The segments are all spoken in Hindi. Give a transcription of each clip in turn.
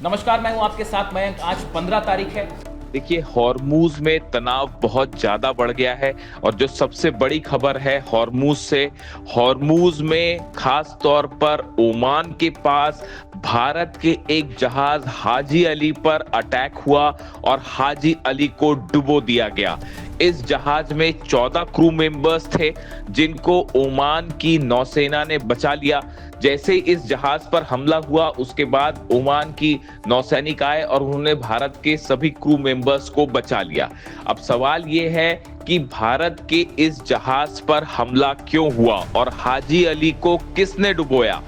नमस्कार, मैं हूं आपके साथ मयंक। आज 15 तारीख है। देखिए, हॉर्मूज में तनाव बहुत ज्यादा बढ़ गया है और जो सबसे बड़ी खबर है हॉर्मूज से, हॉर्मूज में खास तौर पर ओमान के पास भारत के एक जहाज हाजी अली पर अटैक हुआ और हाजी अली को डुबो दिया गया। इस जहाज में 14 क्रू मेंबर्स थे जिनको ओमान की नौसेना ने बचा लिया। जैसे ही इस जहाज पर हमला हुआ उसके बाद ओमान की नौसैनिक आए और उन्होंने भारत के सभी क्रू मेंबर्स को बचा लिया। अब सवाल ये है कि भारत के इस जहाज पर हमला क्यों हुआ और हाजी अली को किसने डुबोया।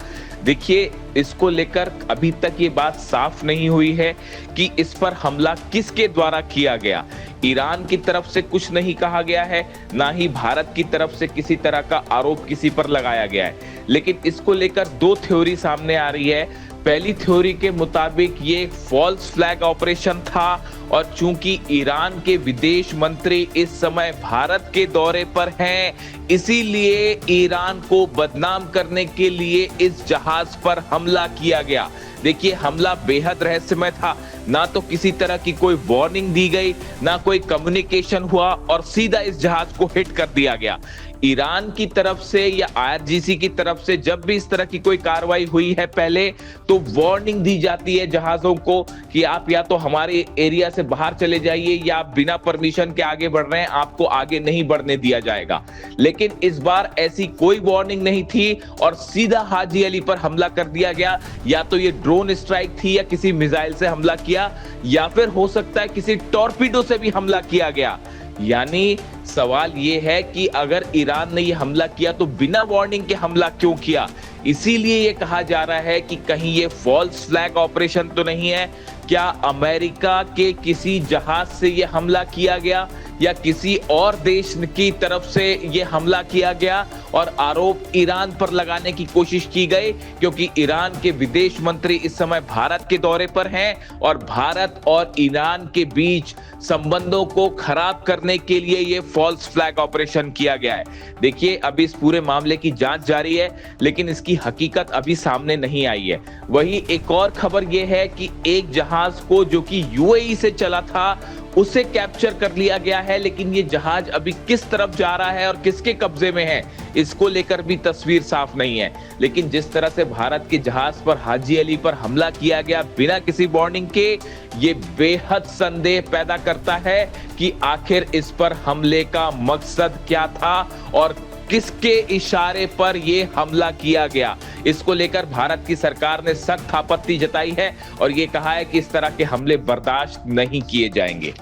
देखिए, इसको लेकर अभी तक ये बात साफ नहीं हुई है कि इस पर हमला किसके द्वारा किया गया। ईरान की तरफ से कुछ नहीं कहा गया है, ना ही भारत की तरफ से किसी तरह का आरोप किसी पर लगाया गया है। लेकिन इसको लेकर दो थ्योरी सामने आ रही है। पहली थ्योरी के मुताबिक ये एक फॉल्स फ्लैग ऑपरेशन था और चूंकि ईरान के विदेश मंत्री इस समय भारत के दौरे पर हैं, इसीलिए ईरान को बदनाम करने के लिए इस जहाज पर हमला किया गया। देखिए, हमला बेहद रहस्यमय था। ना तो किसी तरह की कोई वार्निंग दी गई, ना कोई कम्युनिकेशन हुआ और सीधा इस जहाज को हिट कर दिया गया। ईरान की तरफ से या आईआरजीसी की तरफ से जब भी इस तरह की कोई कार्रवाई हुई है पहले, तो वार्निंग दी जाती है जहाजों को कि आप या तो हमारे एरिया से बाहर चले जाइए या आप बिना परमिशन के आगे बढ़ रहे हैं, आपको आगे नहीं बढ़ने दिया जाएगा। लेकिन इस बार ऐसी कोई वार्निंग नहीं थी और सीधा हाजी अली पर हमला कर दिया गया। या तो ये ड्रोन स्ट्राइक थी या किसी मिसाइल से हमला किया, या फिर हो सकता है किसी टॉर्पीडो से भी हमला किया गया। यानी सवाल यह है कि अगर ईरान ने यह हमला किया तो बिना वार्निंग के हमला क्यों किया। इसीलिए यह कहा जा रहा है कि कहीं यह फॉल्स फ्लैग ऑपरेशन तो नहीं है। क्या अमेरिका के किसी जहाज से यह हमला किया गया या किसी और देश की तरफ से यह हमला किया गया और आरोप ईरान पर लगाने की कोशिश की गई, क्योंकि ईरान के विदेश मंत्री इस समय भारत के दौरे पर हैं और भारत और ईरान के बीच संबंधों को खराब करने के लिए यह फॉल्स फ्लैग ऑपरेशन किया गया है। देखिए, अभी इस पूरे मामले की जांच जारी है, लेकिन इसकी हकीकत अभी सामने नहीं आई है। वही एक और खबर यह है कि एक जहाज को जो कि यूएई से चला था उसे कैप्चर कर लिया गया है, लेकिन ये जहाज अभी किस तरफ जा रहा है और किसके कब्जे में है, इसको लेकर भी तस्वीर साफ नहीं है। लेकिन जिस तरह से भारत के जहाज पर हाजी अली पर हमला किया गया बिना किसी वार्निंग के, ये बेहद संदेह पैदा करता है कि आखिर इस पर हमले का मकसद क्या था और किसके इशारे पर यह हमला किया गया। इसको लेकर भारत की सरकार ने सख्त आपत्ति जताई है और यह कहा है कि इस तरह के हमले बर्दाश्त नहीं किए जाएंगे।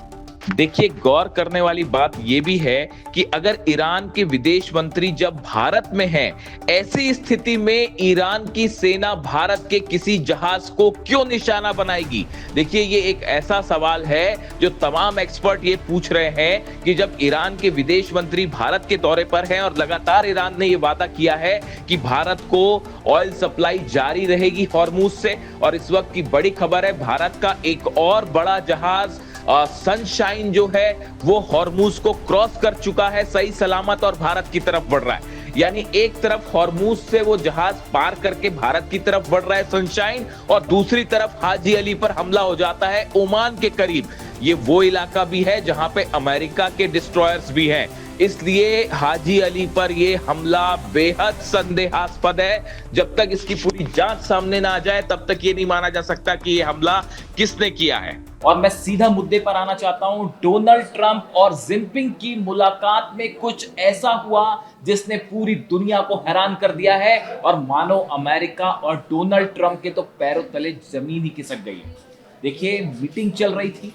देखिए, गौर करने वाली बात यह भी है कि अगर ईरान के विदेश मंत्री जब भारत में हैं, ऐसी स्थिति में ईरान की सेना भारत के किसी जहाज को क्यों निशाना बनाएगी। देखिए, ये एक ऐसा सवाल है जो तमाम एक्सपर्ट ये पूछ रहे हैं कि जब ईरान के विदेश मंत्री भारत के दौरे पर हैं और लगातार ईरान ने यह वादा किया है कि भारत को ऑयल सप्लाई जारी रहेगी हॉर्मूज से, और इस वक्त की बड़ी खबर है भारत का एक और बड़ा जहाज सनशाइन जो है वो हॉर्मूज को क्रॉस कर चुका है सही सलामत और भारत की तरफ बढ़ रहा है। यानी एक तरफ हॉर्मूज से वो जहाज पार करके भारत की तरफ बढ़ रहा है सनशाइन, और दूसरी तरफ हाजी अली पर हमला हो जाता है ओमान के करीब। ये वो इलाका भी है जहां पे अमेरिका के डिस्ट्रॉयर्स भी हैं। इसलिए हाजी अली पर यह हमला बेहद संदेहास्पद है। जब तक इसकी पूरी जांच सामने ना आ जाए तब तक ये नहीं माना जा सकता कि यह हमला किसने किया है। और मैं सीधा मुद्दे पर आना चाहता हूं। डोनाल्ड ट्रंप और जिनपिंग की मुलाकात में कुछ ऐसा हुआ जिसने पूरी दुनिया को हैरान कर दिया है, और मानो अमेरिका और डोनाल्ड ट्रंप के तो पैरों तले जमीन ही खिसक गई है। देखिए, मीटिंग चल रही थी,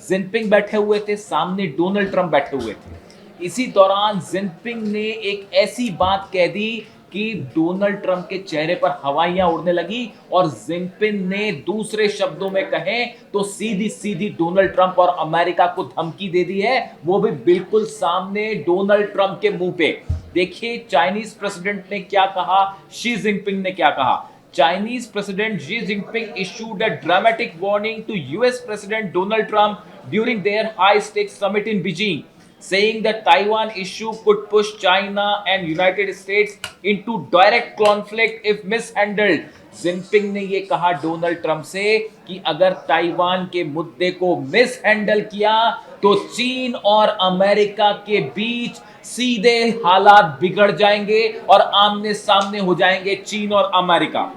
जिनपिंग बैठे हुए थे, सामने डोनाल्ड ट्रंप बैठे हुए थे। इसी दौरान जिनपिंग ने एक ऐसी बात कह दी कि डोनाल्ड ट्रंप के चेहरे पर हवाइयां उड़ने लगी, और जिनपिंग ने दूसरे शब्दों में कहें तो सीधी सीधी डोनाल्ड ट्रंप और अमेरिका को धमकी दे दी है, वो भी बिल्कुल सामने डोनाल्ड ट्रंप के मुंह पे। देखिए, चाइनीज प्रेसिडेंट ने क्या कहा, शी जिनपिंग ने क्या कहा। Chinese President Xi Jinping issued a dramatic warning to US President Donald Trump during their high-stakes summit in Beijing. saying that Taiwan issue could push China and United States into direct conflict if mishandled. Jinping ने ये कहा डोनाल्ड ट्रंप से कि अगर ताइवान के मुद्दे को मिसहैंडल किया तो चीन और अमेरिका के बीच सीधे हालात बिगड़ जाएंगे और आमने सामने हो जाएंगे चीन और अमेरिका।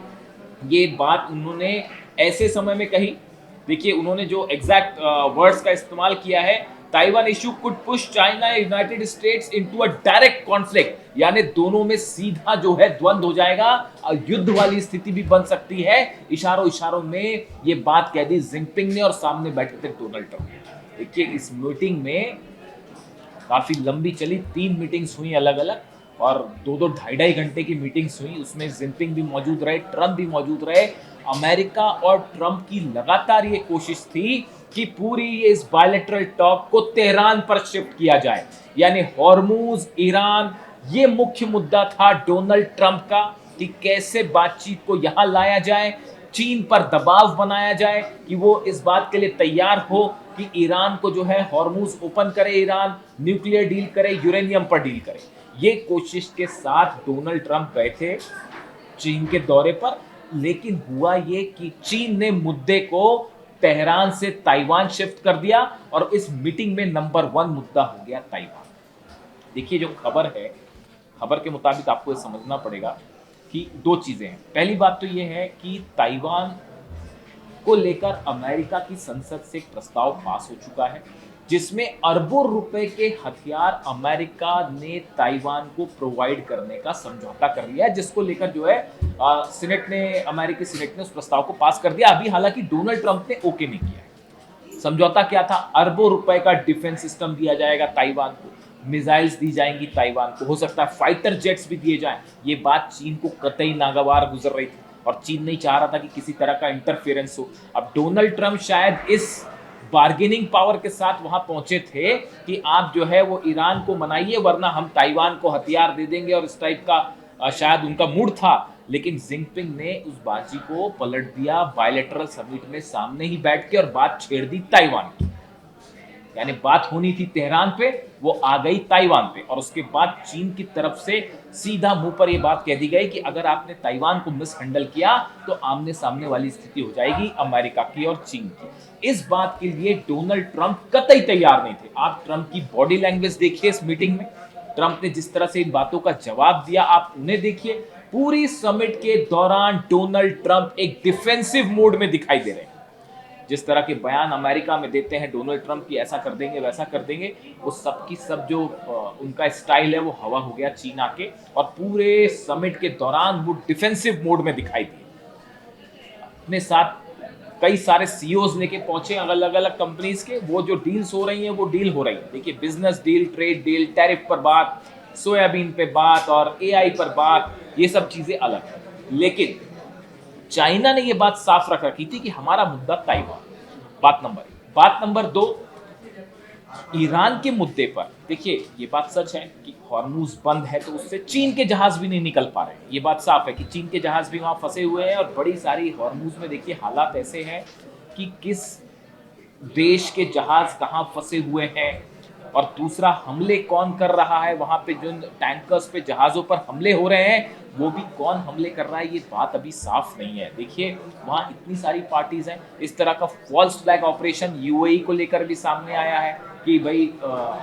ये बात उन्होंने ऐसे समय में कही, देखिए उन्होंने जो एग्जैक्ट वर्ड्स का इस्तेमाल किया है, Taiwan issue could push China United states into a direct conflict, यानी दोनों में सीधा जो है द्वंद्व हो जाएगा, युद्ध वाली स्थिति भी बन सकती है। इशारों इशारों में ये बात कह दी जिनपिंग ने और सामने बैठे थे डोनाल्ड ट्रंप। देखिए इस मीटिंग में काफी लंबी चली, 3 मीटिंग्स हुई अलग अलग और 2-2 ढाई घंटे की मीटिंग्स हुई। उसमें जिनपिंग भी मौजूद रहे, ट्रंप भी मौजूद रहे। अमेरिका और ट्रंप की लगातार ये कोशिश थी कि पूरी इस बायलैटरल टॉक को तेहरान पर शिफ्ट किया जाए, यानी हॉर्मूज, ईरान, ये मुख्य मुद्दा था डोनाल्ड ट्रंप का कि कैसे बातचीत को यहां लाया जाए, चीन पर दबाव बनाया जाए कि वो इस बात के लिए तैयार हो कि ईरान को जो है हॉर्मूज ओपन करे, ईरान न्यूक्लियर डील करे, यूरेनियम पर डील करे। ये कोशिश के साथ डोनाल्ड ट्रंप गए थे चीन के दौरे पर, लेकिन हुआ ये कि चीन ने मुद्दे को तेहरान से ताइवान शिफ्ट कर दिया और इस मीटिंग में नंबर 1 मुद्दा हो गया ताइवान। देखिए जो खबर है, खबर के मुताबिक आपको ये समझना पड़ेगा कि 2 चीजें हैं। पहली बात तो ये है कि ताइवान को लेकर अमेरिका की संसद से एक प्रस्ताव पास हो चुका है जिसमें अरबों रुपए के हथियार अमेरिका ने ताइवान को प्रोवाइड करने का समझौता कर लिया है, जिसको लेकर जो है सीनेट ने, अमेरिकी सीनेट ने उस प्रस्ताव को पास कर दिया। अभी हालांकि डोनाल्ड ट्रंप ने ओके नहीं किया है। समझौता क्या था? अरबों रुपए का डिफेंस सिस्टम दिया जाएगा ताइवान को, मिसाइल्स दी जाएंगी ताइवान को, हो सकता है फाइटर जेट्स भी दिए जाएं। ये बात चीन को कतई नागवार गुजर रही थी और चीन नहीं चाह रहा था कि किसी तरह का इंटरफेरेंस हो। अब डोनाल्ड ट्रंप शायद इस बार्गेनिंग पावर के साथ वहां पहुंचे थे कि आप जो है वो ईरान को मनाइए वरना हम ताइवान को हथियार दे देंगे, और इस टाइप का शायद उनका मूड था। लेकिन जिनपिंग ने उस बाजी को पलट दिया, बायलैटरल समिट में सामने ही बैठ के, और बात छेड़ दी ताइवान की। यानी बात होनी थी तेहरान पे, वो आ गई ताइवान पे, और उसके बाद चीन की तरफ से सीधा मुंह पर यह बात कह दी गई कि अगर आपने ताइवान को मिसहैंडल किया तो आमने सामने वाली स्थिति हो जाएगी अमेरिका की और चीन की। इस बात के लिए डोनाल्ड ट्रंप कतई तैयार नहीं थे। आप ट्रंप की बॉडी लैंग्वेज देखिए इस मीटिंग में, ट्रंप ने जिस तरह से इन बातों का जवाब दिया आप उन्हें देखिए। पूरी समिट के दौरान डोनाल्ड ट्रंप एक डिफेंसिव मोड में दिखाई दे रहे हैं। जिस तरह के बयान अमेरिका में देते हैं डोनाल्ड ट्रंप की, ऐसा कर देंगे वैसा कर देंगे, वो सब की सब जो उनका स्टाइल है वो हवा हो गया चीन आके, और पूरे समिट के दौरान वो डिफेंसिव मोड में दिखाई दिए। अपने साथ कई सारे सीईओज लेके पहुंचे अलग अलग कंपनीज के। वो जो डील्स हो रही हैं वो डील हो रही है, देखिए business deal, trade deal, tariff पर बात, सोयाबीन पे बात और एआई पर बात, ये सब चीजें अलग है। लेकिन चाइना ने ये बात साफ रख रखी थी कि हमारा मुद्दा ताइवान, बात नंबर 1। बात नंबर 2, ईरान के मुद्दे पर देखिए ये बात सच है कि हॉर्मूज बंद है तो उससे चीन के जहाज भी नहीं निकल पा रहे हैं। ये बात साफ है कि चीन के जहाज भी वहां फंसे हुए हैं, और बड़ी सारी हॉर्मूज में देखिए हालात ऐसे हैं कि किस देश के जहाज कहां फंसे हुए हैं, और दूसरा हमले कौन कर रहा है, वहां पे जो टैंकर्स पे, जहाजों पर हमले हो रहे हैं वो भी कौन हमले कर रहा है, ये बात अभी साफ नहीं है। देखिए वहां इतनी सारी पार्टीज हैं। इस तरह का फॉल्स फ्लैग ऑपरेशन यूएई को लेकर भी सामने आया है कि भाई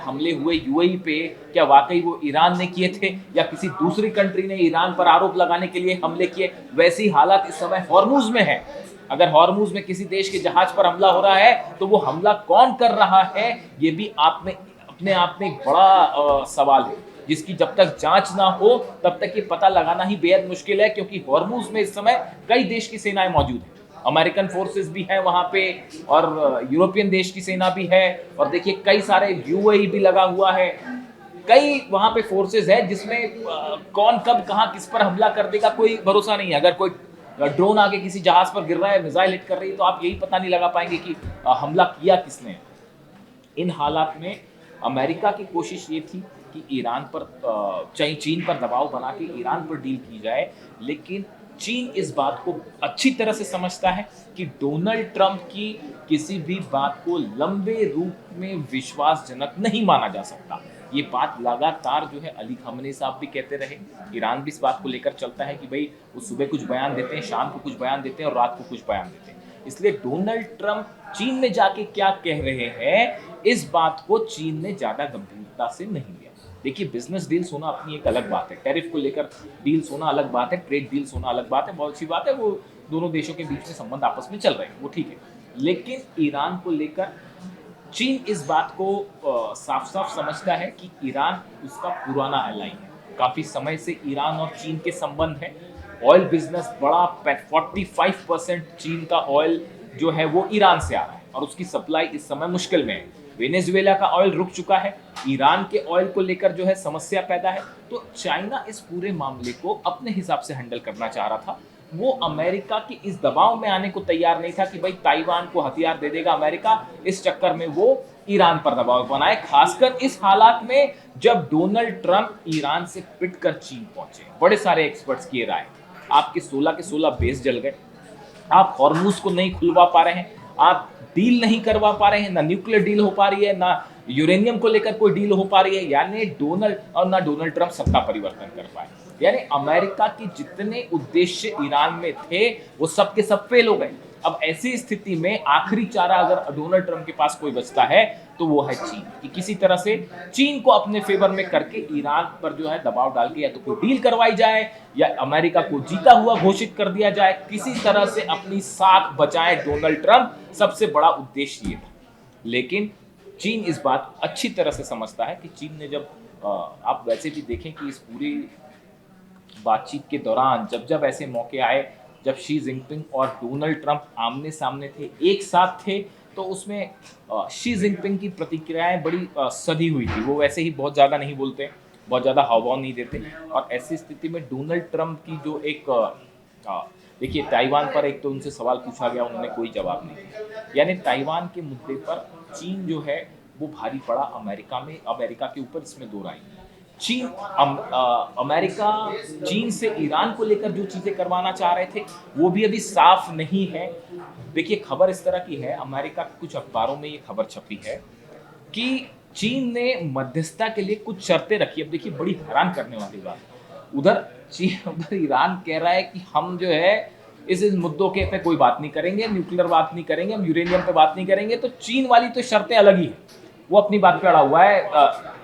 हमले हुए यूएई पे, क्या वाकई वो ईरान ने किए थे या किसी दूसरी कंट्री ने ईरान पर आरोप लगाने के लिए हमले किए। वैसी हालत इस समय हॉर्मूज में है। अगर हॉर्मूज में किसी देश के जहाज पर हमला हो रहा है तो वो हमला कौन कर रहा है, ये भी अपने आप में एक बड़ा सवाल है, जिसकी जब तक जांच ना हो तब तक ये पता लगाना ही बेहद मुश्किल है। क्योंकि हॉर्मूज में इस समय कई देश की सेनाएं मौजूद हैं, अमेरिकन फोर्सेस भी हैं वहां पे, और यूरोपियन देश की सेना भी है, और देखिए कई सारे यूएई भी लगा हुआ है। कई वहां पे फोर्सेस है जिसमें कौन कब कहां किस पर हमला कर देगा कोई भरोसा नहीं है। अगर कोई ड्रोन आके किसी जहाज पर गिर रहा है, मिसाइल हिट कर रही है, तो आप यही पता नहीं लगा पाएंगे कि हमला किया किसने। इन हालात में अमेरिका की कोशिश ये थी कि ईरान पर, चीन पर दबाव बना के ईरान पर डील की जाए, लेकिन चीन इस बात को अच्छी तरह से समझता है कि डोनाल्ड ट्रंप की किसी भी बात को लंबे रूप में विश्वासजनक नहीं माना जा सकता। ये बात लगातार जो है अली खamenei साहब भी कहते रहे, ईरान भी इस बात को लेकर चलता है कि भाई वो सुबह कुछ बयान देते हैं, शाम को कुछ बयान देते हैं और रात को कुछ बयान देते हैं। इसलिए डोनाल्ड ट्रंप चीन में जाके क्या कह रहे हैं, इस बात को चीन ने ज़्यादा गंभीरता से नहीं लिया। देखिए, बिजनेस डील्स होना अपनी एक अलग बात है, टैरिफ को लेकर डील्स होना अलग बात है, ट्रेड डील्स होना अलग बात है, बहुत अच्छी बात है, वो दोनों देशों के बीच में संबंध आपस में चल रहे हैं, वो ठीक है। लेकिन ईरान को लेकर चीन इस बात को साफ साफ समझता है कि ईरान उसका पुराना एलाई है। काफ़ी समय से ईरान और चीन के संबंध है। ऑयल बिजनेस बड़ा 45% चीन का ऑयल जो है वो ईरान से आ रहा है और उसकी सप्लाई इस समय मुश्किल में है। वेनेजुएला का ऑयल रुक चुका है, ईरान के ऑयल को लेकर जो है समस्या पैदा है। तो चाइना इस पूरे मामले को अपने हिसाब से हैंडल करना चाह रहा था। वो अमेरिका की इस दबाव में आने को तैयार नहीं था कि भाई ताइवान को हथियार दे देगा अमेरिका, इस चक्कर में वो ईरान पर दबाव बनाए, खासकर इस हालात में जब डोनाल्ड ट्रंप ईरान से पिट कर चीन पहुंचे। बड़े सारे एक्सपर्ट्स की राय, आपके 16 के 16 बेस जल गए, आप हॉर्मूज को नहीं खुलवा पा रहे हैं, आप डील नहीं करवा पा रहे हैं, ना न्यूक्लियर डील हो पा रही है, ना यूरेनियम को लेकर कोई डील हो पा रही है, यानी डोनाल्ड ट्रंप सत्ता परिवर्तन कर पाए। यानी अमेरिका के जितने उद्देश्य ईरान में थे वो सब के सब फेल हो गए। अब ऐसी स्थिति में आखिरी चारा अगर डोनाल्ड ट्रंप के पास कोई बचता है तो वो है चीन, कि किसी तरह से चीन को अपने फेवर में करके ईरान पर जो है दबाव डाल के या तो कोई डील करवाई जाए या अमेरिका को जीता हुआ घोषित कर दिया जाए, किसी तरह से अपनी साख बचाए डोनाल्ड ट्रंप, सबसे बड़ा उद्देश्य ये था। लेकिन चीन इस बात अच्छी तरह से समझता है कि चीन ने जब आप वैसे भी देखें कि इस पूरी बातचीत के दौरान जब जब ऐसे मौके आए, जब शी जिनपिंग और डोनाल्ड ट्रंप आमने सामने थे, एक साथ थे, तो उसमें शी जिनपिंग की प्रतिक्रियाएं बड़ी सधी हुई थी। वो वैसे ही बहुत ज़्यादा नहीं बोलते, बहुत ज़्यादा हावभाव नहीं देते, और ऐसी स्थिति में डोनाल्ड ट्रंप की जो एक देखिए, ताइवान पर एक तो उनसे सवाल पूछा गया, उन्होंने कोई जवाब नहीं दिया। यानी ताइवान के मुद्दे पर चीन जो है वो भारी पड़ा अमेरिका के ऊपर, इसमें दो राय नहीं। अमेरिका चीन से ईरान को लेकर जो चीजें करवाना चाह रहे थे वो भी अभी साफ नहीं है। देखिए, खबर इस तरह की है, अमेरिका के कुछ अखबारों में ये खबर छपी है कि चीन ने मध्यस्थता के लिए कुछ शर्तें रखी। अब देखिए, बड़ी हैरान करने वाली बात, उधर ईरान कह रहा है कि हम जो है इस मुद्दों के पे कोई बात नहीं करेंगे, न्यूक्लियर बात नहीं करेंगे, हम यूरेनियम पे बात नहीं करेंगे। तो चीन वाली तो शर्तें अलग ही है, वो अपनी बात पे अड़ा हुआ है।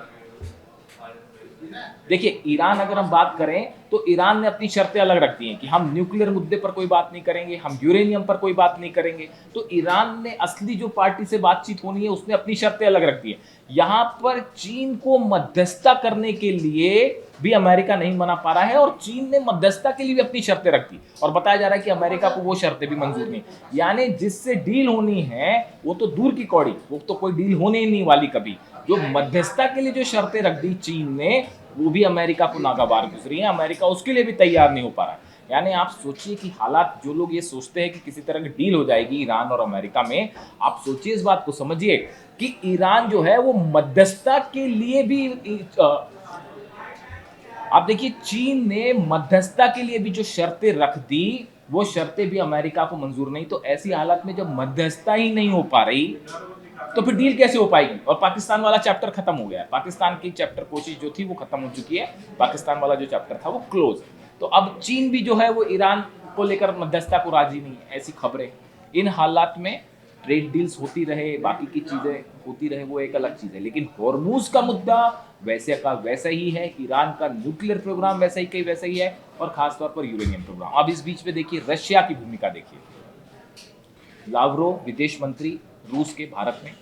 देखिए, ईरान अगर हम बात करें तो ईरान ने अपनी शर्तें अलग रख दी हैं कि हम न्यूक्लियर मुद्दे पर कोई बात नहीं करेंगे, हम यूरेनियम पर कोई बात नहीं करेंगे। तो ईरान ने असली जो पार्टी से बातचीत होनी है उसने अपनी शर्तें अलग रख दी है। यहाँ पर चीन को मध्यस्थता करने के लिए भी अमेरिका नहीं मना पा रहा है और चीन ने मध्यस्थता के लिए भी अपनी शर्तें रख दी, और बताया जा रहा है कि अमेरिका को वो शर्तें भी मंजूर नहीं। यानी जिससे डील होनी है वो तो दूर की कौड़ी, वो तो कोई डील होने ही नहीं वाली कभी। जो मध्यस्थता के लिए जो शर्तें रख दी चीन ने, वो भी अमेरिका को नागवार गुजरी है, अमेरिका उसके लिए भी तैयार नहीं हो पा रहा है। यानी आप सोचिए कि हालात, जो लोग ये सोचते हैं कि किसी तरह की डील हो जाएगी ईरान और अमेरिका में, आप सोचिए, इस बात को समझिए कि ईरान जो है वो मध्यस्थता के लिए भी आप देखिए, चीन ने मध्यस्थता के लिए भी जो शर्तें रख दी वो शर्तें भी अमेरिका को मंजूर नहीं। तो ऐसी हालत में जब मध्यस्थता ही नहीं हो पा रही तो फिर डील कैसे हो पाएगी। और पाकिस्तान वाला चैप्टर खत्म हो गया है, पाकिस्तान की चैप्टर कोशिश जो थी वो खत्म हो चुकी है, पाकिस्तान वाला जो चैप्टर था वो क्लोज। तो अब चीन भी जो है वो ईरान को लेकर मध्यस्थता को राजी नहीं है, ऐसी खबरें। इन हालात में ट्रेड डील्स होती रहे, बाकी की चीजें होती रहे, वो एक अलग चीज है। लेकिन हॉर्मूज का मुद्दा वैसे का वैसा ही है, ईरान का न्यूक्लियर प्रोग्राम वैसा ही वैसा ही है, और खासतौर पर यूरेनियम प्रोग्राम। अब इस बीच में देखिए रशिया की भूमिका देखिए। लावरोव विदेश मंत्री रूस के भारत में,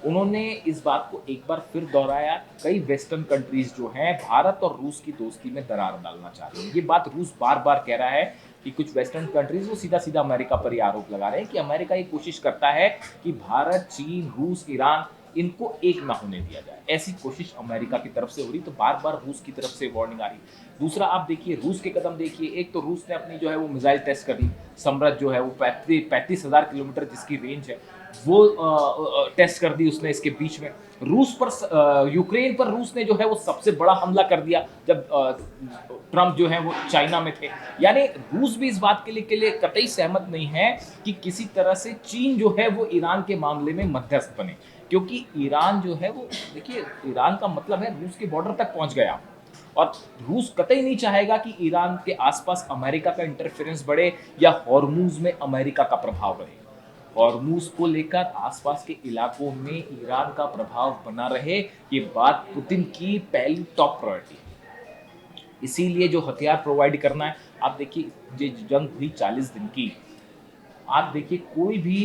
उन्होंने इस बात को एक बार फिर दोहराया, कई वेस्टर्न कंट्रीज जो हैं भारत और रूस की दोस्ती में दरार डालना चाह रही है। ये बात रूस बार बार कह रहा है कि कुछ वेस्टर्न कंट्रीज वो सीधा सीधा अमेरिका पर ही आरोप लगा रहे हैं कि अमेरिका ये कोशिश करता है कि भारत, चीन, रूस, ईरान इनको एक ना होने दिया जाए, ऐसी कोशिश अमेरिका की तरफ से हो रही, तो बार बार रूस की तरफ से वार्निंग आ रही। दूसरा आप देखिए रूस के कदम देखिए, एक तो रूस ने अपनी जो है वो मिसाइल टेस्ट कर दी, समरथ जो है वो 35,000 किलोमीटर जिसकी रेंज है वो टेस्ट कर दी उसने इसके बीच में। रूस पर यूक्रेन पर रूस ने जो है वो सबसे बड़ा हमला कर दिया जब ट्रम्प जो है वो चाइना में थे। यानी रूस भी इस बात के लिए कतई सहमत नहीं है कि किसी तरह से चीन जो है वो ईरान के मामले में मध्यस्थ बने, क्योंकि ईरान जो है वो देखिए ईरान का मतलब है रूस के बॉर्डर तक पहुंच गया, और रूस कतई नहीं चाहेगा कि ईरान के आसपास अमेरिका का इंटरफेरेंस बढ़े या हॉर्मूज में अमेरिका का प्रभाव रहे। हॉर्मूज को लेकर आसपास के इलाकों में ईरान का प्रभाव बना रहे, ये बात पुतिन की पहली टॉप प्रायोरिटी है। इसीलिए जो हथियार प्रोवाइड करना है, आप देखिए ये जंग हुई 40 दिन की, आप देखिए कोई भी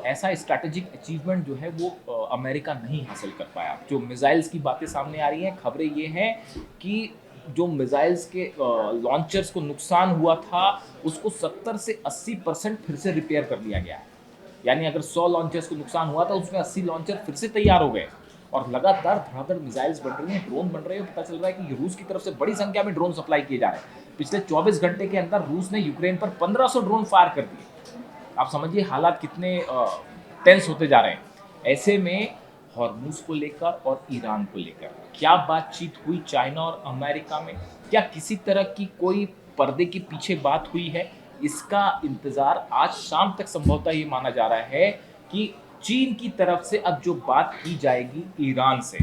ऐसा स्ट्रैटेजिक अचीवमेंट जो है वो अमेरिका नहीं हासिल कर पाया। जो मिसाइल्स की बातें सामने आ रही हैं, खबरें ये हैं कि जो मिसाइल्स के लॉन्चर्स को नुकसान हुआ था उसको 70 से 80% फिर से रिपेयर कर दिया गया है। यानी अगर 100 लॉन्चर्स को नुकसान हुआ था उसमें 80 लॉन्चर फिर से तैयार हो गए, और लगातार धड़ाधड़ मिसाइल्स बन रही हैं, ड्रोन बन रहे हैं। पता चल रहा है कि रूस की तरफ से बड़ी संख्या में ड्रोन सप्लाई किए जा रहे हैं। पिछले 24 घंटे के अंदर रूस ने यूक्रेन पर 1500 ड्रोन फायर कर दिए। आप समझिए हालात कितने टेंस होते जा रहे हैं। ऐसे में हॉर्मूज को लेकर और ईरान को लेकर क्या बातचीत हुई चाइना और अमेरिका में, क्या किसी तरह की कोई पर्दे के पीछे बात हुई है, इसका इंतजार आज शाम तक संभवतः ये माना जा रहा है कि चीन की तरफ से अब जो बात की जाएगी ईरान से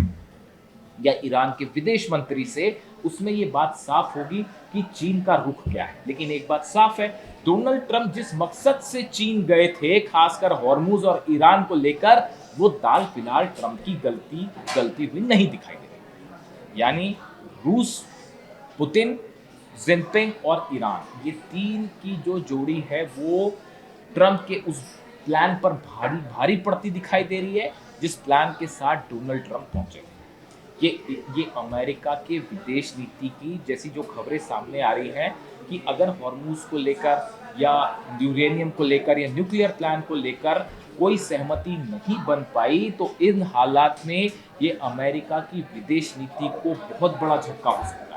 या ईरान के विदेश मंत्री से, उसमें ये बात साफ होगी कि चीन का रुख क्या है। लेकिन एक बात साफ है, डोनाल्ड ट्रंप जिस मकसद से चीन गए थे, खासकर हॉर्मूज और ईरान को लेकर, वो दाल फिलहाल ट्रंप की गलती हुई नहीं दिखाई दे रही। यानी रूस, पुतिन, जिनपिंग और ईरान, ये तीन की जो जोड़ी है वो ट्रंप के उस प्लान पर भारी भारी पड़ती दिखाई दे रही है जिस प्लान के साथ डोनाल्ड ट्रंप पहुंचे। ये अमेरिका के विदेश नीति की जैसी जो खबरें सामने आ रही हैं कि अगर हॉर्मूज को लेकर या यूरेनियम को लेकर या न्यूक्लियर प्लान को लेकर कोई सहमति नहीं बन पाई, तो इन हालात में ये अमेरिका की विदेश नीति को बहुत बड़ा झटका हो सकता है।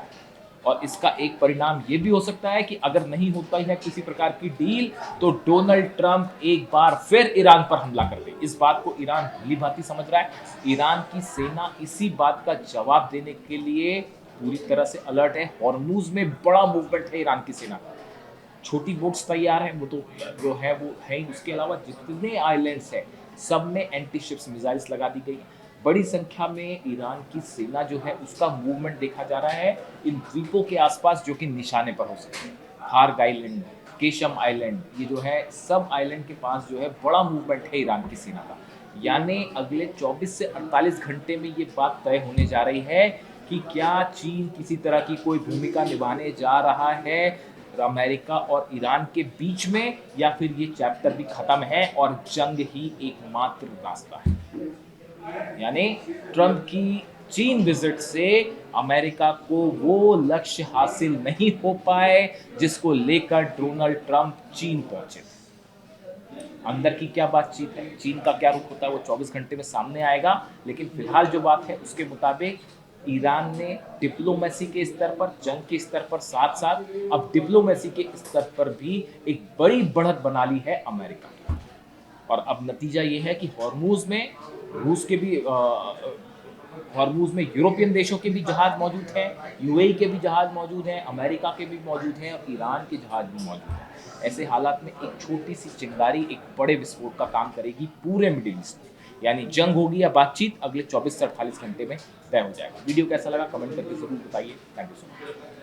और इसका एक परिणाम ये भी हो सकता है कि अगर नहीं होता है किसी प्रकार की डील, तो डोनाल्ड ट्रंप एक बार फिर ईरान पर हमला कर दे। इस बात को ईरान भली भांति समझ रहा है। ईरान की सेना इसी बात का जवाब देने के लिए पूरी तरह से अलर्ट है। हॉर्मूज में बड़ा मूवमेंट है ईरान की सेना का, छोटी बोट्स तैयार हैं, वो तो जो है वो है ही। उसके अलावा जितने आइलैंड्स हैं सब में एंटी शिप्स मिसाइल्स लगा दी गई। बड़ी संख्या में ईरान की सेना जो है उसका मूवमेंट देखा जा रहा है इन द्वीपों के आसपास जो कि निशाने पर हो सकते हैं। हार्ग आइलैंड, केशम आइलैंड, ये जो है सब आइलैंड के पास जो है बड़ा मूवमेंट है ईरान की सेना का। यानी अगले 24 से 48 घंटे में ये बात तय होने जा रही है कि क्या चीन किसी तरह की कोई भूमिका निभाने जा रहा है अमेरिका और ईरान के बीच में, या फिर ये चैप्टर भी खत्म है और जंग ही एकमात्र रास्ता है। यानी ट्रंप की चीन विजिट से अमेरिका को वो लक्ष्य हासिल नहीं हो पाए जिसको लेकर डोनाल्ड ट्रंप चीन पहुंचे थे। अंदर की क्या बातचीत है, चीन का क्या रुख होता है, वो 24 घंटे में सामने आएगा। लेकिन फिलहाल जो बात है उसके मुताबिक ईरान ने डिप्लोमेसी के स्तर पर, जंग के स्तर पर, साथ साथ अब डिप्लोमेसी के स्तर पर भी एक बड़ी बढ़त बना ली है अमेरिका की। और अब नतीजा ये है कि हॉर्मूज में रूस के भी हॉर्मूज में यूरोपियन देशों के भी जहाज मौजूद हैं, यूएई के भी जहाज मौजूद हैं, अमेरिका के भी मौजूद हैं और ईरान के जहाज भी मौजूद हैं। ऐसे हालात में एक छोटी सी चिंगारी एक बड़े विस्फोट का काम करेगी पूरे मिडिल ईस्ट में। यानी जंग होगी या बातचीत अगले 24 से 48 घंटे में तय हो जाएगा। वीडियो कैसा लगा कमेंट करके जरूर बताइए। Thank you so much.